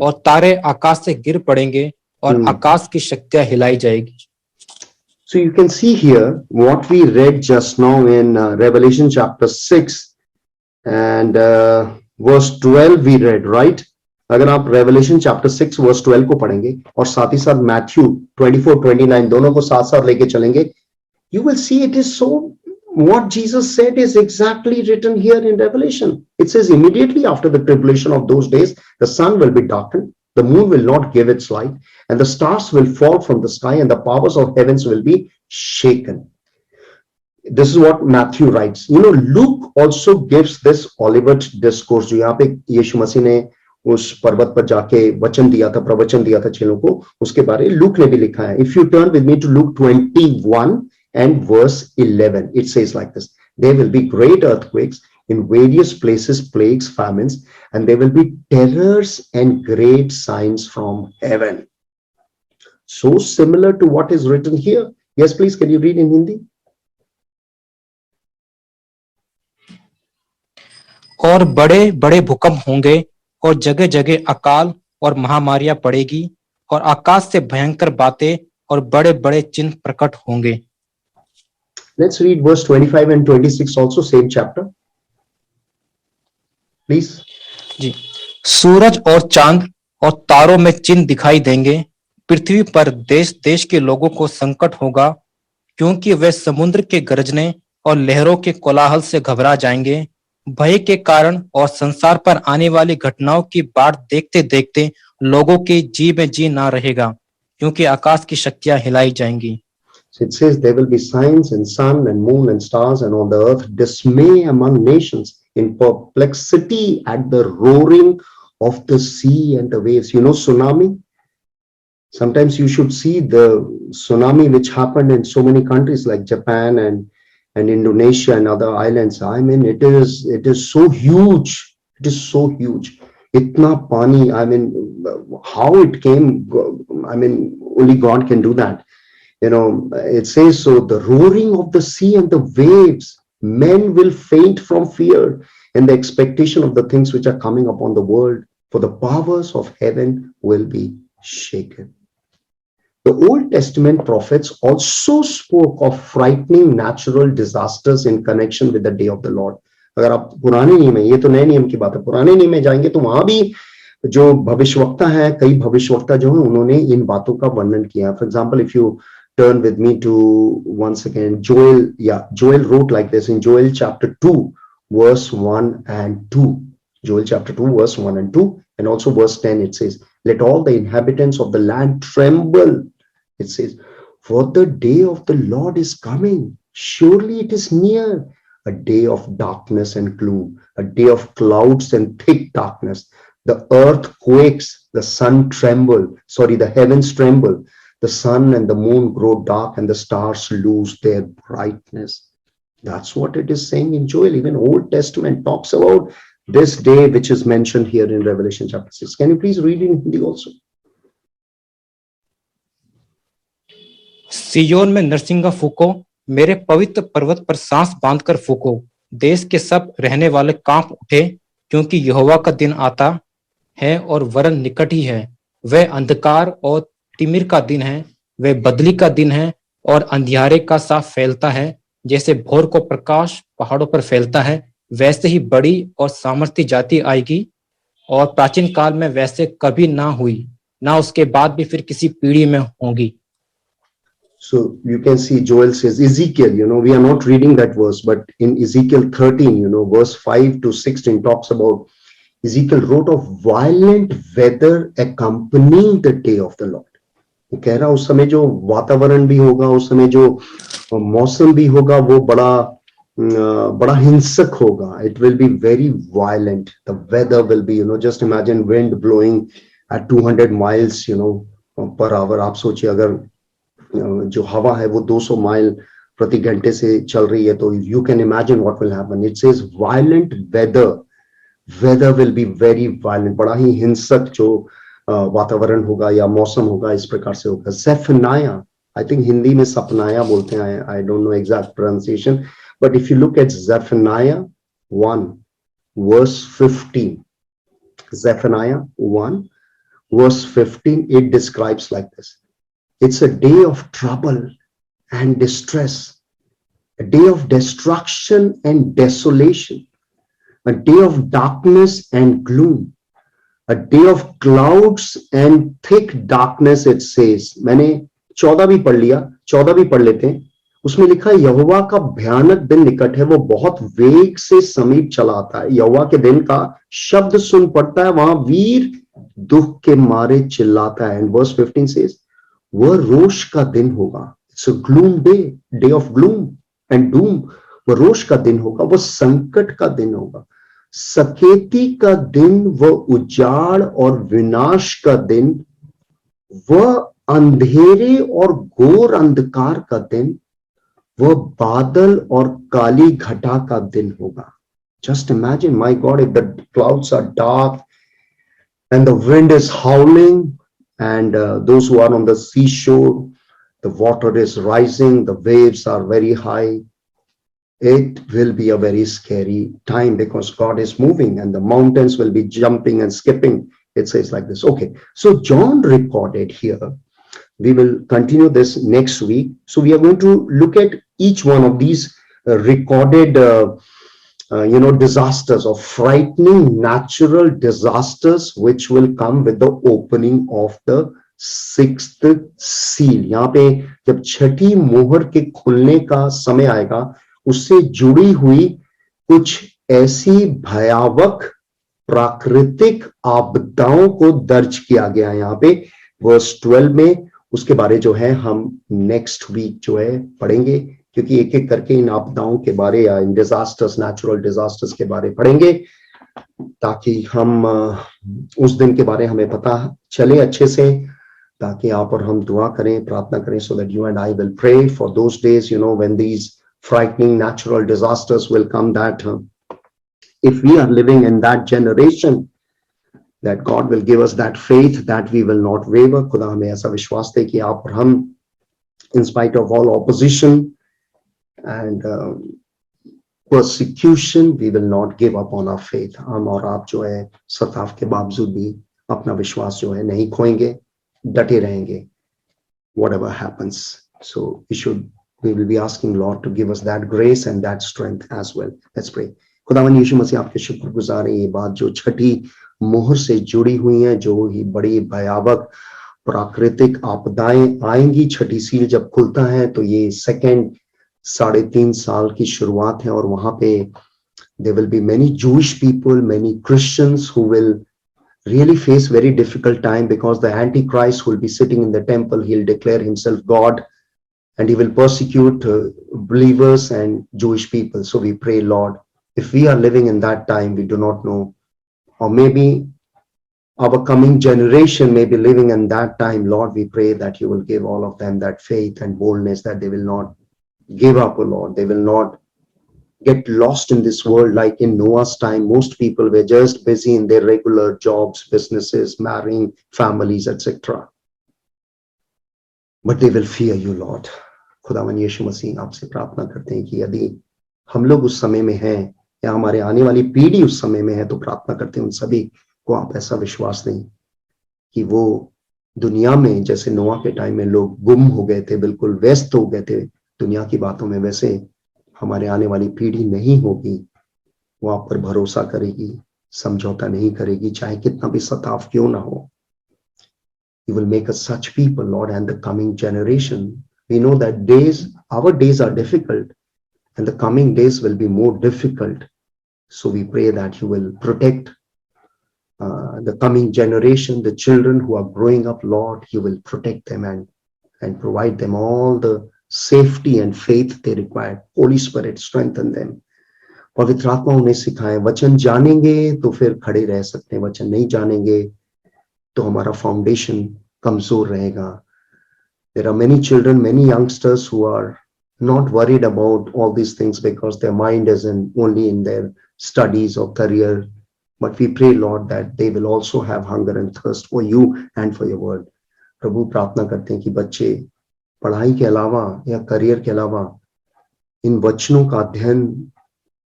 और तारे आकाश से गिर पड़ेंगे और आकाश की शक्तियां हिलाई जाएगी. So you can see here what we read just now in Revelation chapter 6 and verse 12 we read, right? अगर आप Revelation chapter 6 verse 12 को पढ़ेंगे और साथ ही साथ Matthew 24:29 दोनों को साथ साथ लेके चलेंगे, you will see it is so, what Jesus said is exactly written here in Revelation. It says immediately after the tribulation of those days, the sun will be darkened, the moon will not give its light, and the stars will fall from the sky, and the powers of heavens will be shaken. This is what Matthew writes. Luke also gives this Olivet Discourse, जो यहाँ पे यीशु मसीह ने उस पर्वत पर जाके वचन दिया था, प्रवचन दिया था चेलों को, उसके बारे लूक ने भी लिखा है. If you turn with me to Luke 21 and verse 11, it says like this: there will be great earthquakes in various places, plagues, famines, and there will be terrors and great signs from heaven. So similar to what is written here Yes, please, can you read in Hindi? और बड़े बड़े भूकंप होंगे और जगह जगह अकाल और महामारियां पड़ेगी और आकाश से भयंकर बातें और बड़े बड़े चिन्ह प्रकट होंगे। Let's read verse 25 and 26 also, same chapter. Please. जी, सूरज और चांद और तारों में चिन्ह दिखाई देंगे, पृथ्वी पर देश देश के लोगों को संकट होगा, क्योंकि वे समुद्र के गरजने और लहरों के कोलाहल से घबरा जाएंगे, भय के कारण और संसार पर आने वाली घटनाओं की बाट देखते देखते लोगों के जी में जी ना रहेगा, क्योंकि आकाश की शक्तियां हिलाई जाएंगी। So it says there will be signs in sun and moon and stars and on the earth, dismay among nations, in perplexity at the roaring of the sea and the waves. You know tsunami? Sometimes you should see the tsunami which happened in so many countries like Japan and Indonesia and other islands. I mean, it is so huge. It is so huge. Itna pani, I mean, how it came, I mean, only God can do that. You know, it says, so the roaring of the sea and the waves, men will faint from fear and the expectation of the things which are coming upon the world, for the powers of heaven will be shaken. The Old Testament prophets also spoke of frightening natural disasters in connection with the day of the Lord. अगर आप पुराने नियम में, ये तो नए नियम की बात है, पुराने नियम में जाएंगे तो वहां भी जो भविष्यवक्ता है, कई भविष्यवक्ता जो है उन्होंने इन बातों का वर्णन किया। For example, if you turn with me to once again Joel wrote like this in Joel chapter 2 verse 1 and 2. Joel chapter 2 verse 1 and 2, and also verse 10. It says, let all the inhabitants of the land tremble. It says, for the day of the Lord is coming, surely it is near, a day of darkness and gloom, a day of clouds and thick darkness. The earth quakes, the heavens tremble, the sun and the moon grow dark and the stars lose their brightness. That's what it is saying in Joel. Even Old Testament talks about this day which is mentioned here in Revelation chapter 6. Can you please read in Hindi also? सियोन में नरसिंगा फूको, मेरे पवित्र पर्वत पर सांस बांधकर फूको, देश के सब रहने वाले कांप उठे, क्योंकि यहोवा का दिन आता है और वरन निकट ही है। वह अंधकार और तिमिर का दिन है, वह बदली का दिन है और अंधियारे का सा फैलता है। जैसे भोर को प्रकाश पहाड़ों पर फैलता है, वैसे ही बड़ी और सामर्थी जाति आएगी और प्राचीन काल में वैसे कभी ना हुई, ना उसके बाद भी फिर किसी पीढ़ी में होगी। So you can see Joel says, Ezekiel, we are not reading that verse, but in Ezekiel 13, verse 5 to 16 talks about Ezekiel wrote of violent weather accompanying the day of the Lord. वो कह रहा उस समय जो वातावरण भी होगा, उस समय जो मौसम भी होगा, वो बड़ा हिंसक होगा. It will be very violent. The weather will be, just imagine wind blowing at 200 miles, per hour. आप सोचिए अगर जो हवा है वो 200 माइल प्रति घंटे से चल रही है, तो you can imagine what will happen. It says violent weather will be very violent. बड़ा ही हिंसक जो वातावरण होगा या मौसम होगा, इस प्रकार से होगा. Zephaniah, I think हिंदी में सपनाया बोलते हैं, I don't know exact pronunciation, but if you look at Zephaniah 1 verse 15, Zephaniah 1 verse 15, it describes like this. It's a day of trouble and distress, a day of destruction and desolation, a day of darkness and gloom, a day of clouds and thick darkness. It says, मैंने 14 भी पढ़ लिया, 14 भी पढ़ लेते हैं. उसमें लिखा है यहोवा का भयानक दिन निकट है, वो बहुत वेग से समीप चला आता है. यहोवा के दिन का शब्द सुन पड़ता है, वहां वीर दुख के मारे चिल्लाता है. एंड वर्स 15 says, वह रोष का दिन होगा. It's a gloom day of gloom and Doom. वह रोष का दिन होगा, वह संकट का दिन होगा, सकेती का दिन, वह उजाड़ और विनाश का दिन, वह अंधेरे और घोर अंधकार का दिन, वह बादल और काली घटा का दिन होगा. Just imagine, my God, if the clouds are dark and the wind is howling, and those who are on the seashore, The water is rising, the waves are very high. It will be a very scary time because God is moving and the mountains will be jumping and skipping. It says like this. Okay, so John recorded here. We will continue this next week. So we are going to look at each one of these recorded disasters or frightening natural disasters which will come with the opening of the sixth seal. यहाँ पे जब छठी मोहर के खुलने का समय आएगा, उससे जुड़ी हुई कुछ ऐसी भयावह प्राकृतिक आपदाओं को दर्ज किया गया है यहाँ पे वर्स 12 में. उसके बारे जो है हम नेक्स्ट वीक जो है पढ़ेंगे, क्योंकि एक एक करके इन आपदाओं के बारे या इन डिजास्टर्स, नेचुरल डिजास्टर्स के बारे पढ़ेंगे, ताकि हम उस दिन के बारे हमें पता चले अच्छे से, ताकि आप और हम दुआ करें, प्रार्थना करें, so that you and I will pray for those days, when these frightening natural disasters will come, that if we are living in that generation, that God will give us that faith that we will not waver. खुदा हमें ऐसा विश्वास दे कि आप और हम in spite of all opposition and persecution, we will not give up on our faith. हम और आप जो है सताव के बावजूद भी अपना विश्वास जो है नहीं खोएंगे, डटे रहेंगे, whatever happens. So we will be asking Lord to give us that grace and that strength as well. Let's pray. खुदावन यीशु मसीह, आपके शुक्रगुजार हैं ये बात जो छठी मोहर से जुड़ी हुई है, जो ही बड़ी भयावह प्राकृतिक आपदाएं आएंगी. छठी सील जब खुलता है तो ये सेकेंड 3.5 साल की शुरुआत है, और वहां पे there will be many Jewish people, many Christians who will really face very difficult time, because the Antichrist will be sitting in the temple. He'll declare himself God and he will persecute believers and Jewish people. So we pray, Lord, if we are living in that time, we do not know, or maybe our coming generation may be living in that time, Lord, we pray that you will give all of them that faith and boldness, that they will not give up, O Lord. They will not get lost in this world like in Noah's time. Most people were just busy in their regular jobs, businesses, marrying, families, etc. But they will fear you, Lord. खुदावन यीशु मसीह, आपसे प्रार्थना करते हैं कि यदि हम लोग उस समय में हैं या हमारे आने वाली पीढ़ी उस समय में है, तो प्रार्थना करते हैं उन सभी को आप ऐसा विश्वास दें कि वो दुनिया में जैसे नोआ के टाइम में लोग गुम हो गए थे, बिल्कुल व्यस्त हो गए थे दुनिया की बातों में, वैसे हमारे आने वाली पीढ़ी नहीं होगी. वो आप पर भरोसा करेगी, समझौता नहीं करेगी, चाहे कितना भी सताव क्यों ना हो. You will make us such people, Lord, and the coming generation. We know that our days are difficult, and the coming days will be more difficult. So we pray that you will protect the coming generation, the children who are growing up, Lord. You will protect them and provide them all the safety and faith they require. Holy Spirit, strengthen them. पवित्र आत्मा उन्हें सिखाएं. वचन जानेंगे तो फिर खड़े रह सकते हैं, वचन नहीं जानेंगे तो हमारा फाउंडेशन कमजोर रहेगा. There are many children, many youngsters who are not worried about all these things because their mind isn't only in their studies or career. But we pray, Lord, that they will also have hunger and thirst for you and for your word. प्रभु प्रार्थना करते हैं कि बच्चे पढ़ाई के अलावा या career के अलावा इन वचनों का अध्ययन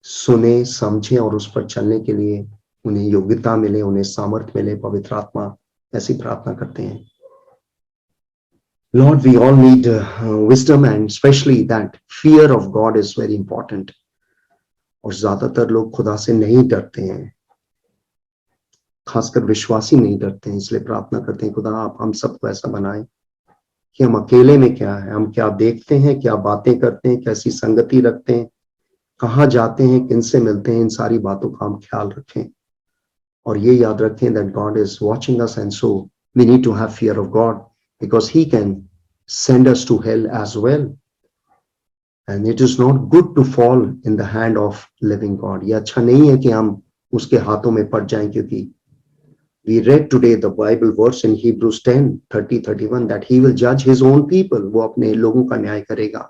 सुने, समझे और उस पर चलने के लिए उन्हें योग्यता मिले, उन्हें सामर्थ्य मिले. पवित्र आत्मा ऐसी प्रार्थना करते हैं. Lord, we all need wisdom, and especially that fear of God is very important. और ज्यादातर लोग खुदा से नहीं डरते हैं, खासकर विश्वासी नहीं डरते हैं. इसलिए प्रार्थना करते हैं खुदा आप हम सबको ऐसा बनाएं कि हम अकेले में क्या है, हम क्या देखते हैं, क्या बातें करते हैं, कैसी संगति रखते हैं, कहाँ जाते हैं, किन से मिलते हैं, इन सारी बातों का हम ख्याल रखें. और ये याद रखें that God is watching us, and so we need to have fear of God, because he can send us to hell as well. And it is not good to fall in the hand of living God. ये अच्छा नहीं है कि हम उसके हाथों में पड़ जाएं, क्योंकि we read today the Bible verse in Hebrews 10:30-31 that he will judge his own people. वो अपने लोगों का न्याय करेगा.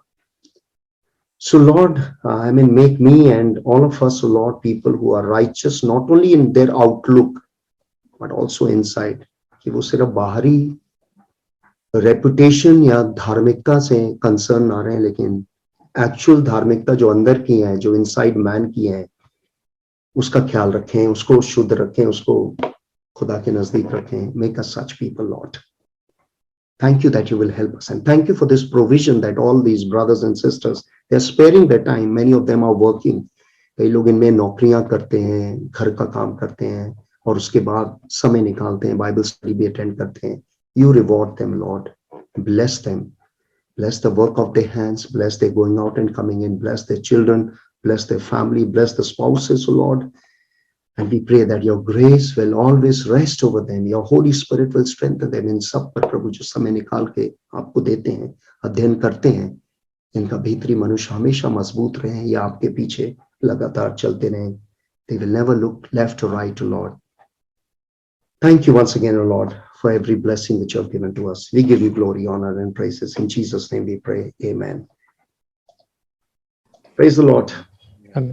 So Lord, make me and all of us, Lord, people who are righteous, not only in their outlook, but also inside. कि वो सिर्फ बाहरी रेपुटेशन या धार्मिकता से कंसर्न ना रहे, लेकिन एक्चुअल धार्मिकता जो अंदर की है, जो इनसाइड मैन की है, उसका ख्याल रखें, उसको शुद्ध रखें, उसको खुदा के नजदीक रखें. Make us such people, Lord. Thank you that you will help us, and thank you for this provision that all these brothers and sisters, they are sparing their time. Many of them are working. कई लोग इनमें नौकरियां करते हैं, घर का काम करते हैं और उसके बाद समय निकालते हैं, बाइबल स्टडी भी अटेंड करते हैं. You reward them, Lord. Bless them. Bless the work of their hands. Bless their going out and coming in. Bless their children. Bless their family. Bless the spouses, O Lord. And we pray that your grace will always rest over them. Your Holy Spirit will strengthen them. इन सब पर प्रभु जो समय निकाल के आपको देते हैं, अध्ययन करते हैं, इनका भीतरी मनुष्य हमेशा मजबूत रहे, या आपके पीछे लगातार चलते रहें. They will never look left or right, Lord. Thank you once again, O Lord, for every blessing that you have given to us. We give you glory, honor, and praises. In Jesus' name we pray. Amen. Praise the Lord. Amen.